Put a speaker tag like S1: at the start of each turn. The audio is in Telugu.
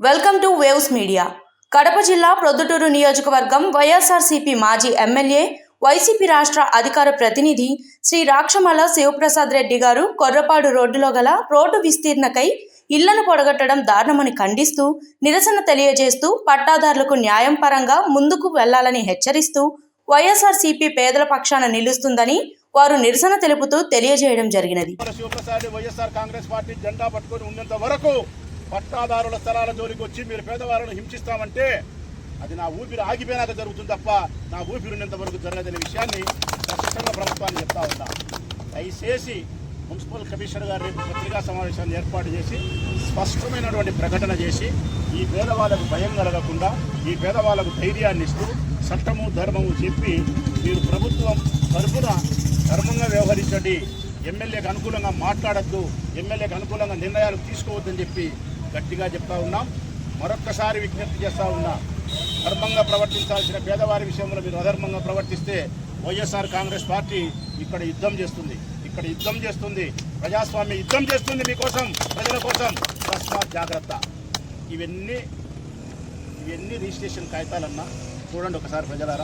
S1: Welcome to waves media. Kadapa జిల్లా ప్రొద్దుటూరు నియోజకవర్గం వైఎస్ఆర్సీపీ మాజీ ఎమ్మెల్యే వైసీపీ రాష్ట్ర అధికార ప్రతినిధి శ్రీ రాక్షమల శివప్రసాద్ రెడ్డి గారు కొర్రపాడు రోడ్డులో గల రోడ్డు విస్తీర్ణకై ఇళ్లను పొడగొట్టడం దారుణమని ఖండిస్తూ నిరసన తెలియజేస్తూ పట్టాదారులకు న్యాయం పరంగా ముందుకు వెళ్లాలని హెచ్చరిస్తూ వైఎస్ఆర్సీపీ పేదల పక్షాన నిలుస్తుందని వారు నిరసన తెలుపుతూ తెలియజేయడం జరిగినది.
S2: పట్టాదారుల స్థలాల జోలికి వచ్చి మీరు పేదవాళ్ళను హింసిస్తామంటే అది నా ఊపిరి ఆగిపోయినాక జరుగుతుంది తప్ప నా ఊపిరి ఉన్నంత వరకు జరగదనే విషయాన్ని ఖచ్చితంగా ప్రభుత్వాన్ని చెప్తా ఉన్నా. దయచేసి మున్సిపల్ కమిషనర్ గారు రేపు పత్రికా సమావేశాన్ని ఏర్పాటు చేసి స్పష్టమైనటువంటి ప్రకటన చేసి ఈ పేదవాళ్ళకు భయం కలగకుండా ఈ పేదవాళ్ళకు ధైర్యాన్ని ఇస్తూ చట్టము ధర్మము చెప్పి మీరు ప్రభుత్వం తరఫున ధర్మంగా వ్యవహరించండి, ఎమ్మెల్యేకి అనుకూలంగా మాట్లాడద్దు, ఎమ్మెల్యేకి అనుకూలంగా నిర్ణయాలు తీసుకోవద్దని చెప్పి గట్టిగా చెప్తా ఉన్నాం. మరొక్కసారి విజ్ఞప్తి చేస్తూ ఉన్నా, ధర్మంగా ప్రవర్తించాల్సిన పేదవారి విషయంలో మీరు అధర్మంగా ప్రవర్తిస్తే వైఎస్ఆర్ కాంగ్రెస్ పార్టీ ఇక్కడ యుద్ధం చేస్తుంది, ప్రజాస్వామ్య యుద్ధం చేస్తుంది మీకోసం, ప్రజల కోసం. తస్మాత్ జాగ్రత్త. ఇవన్నీ రిజిస్ట్రేషన్ కాగితాలన్నా చూడండి ఒకసారి ప్రజలారా.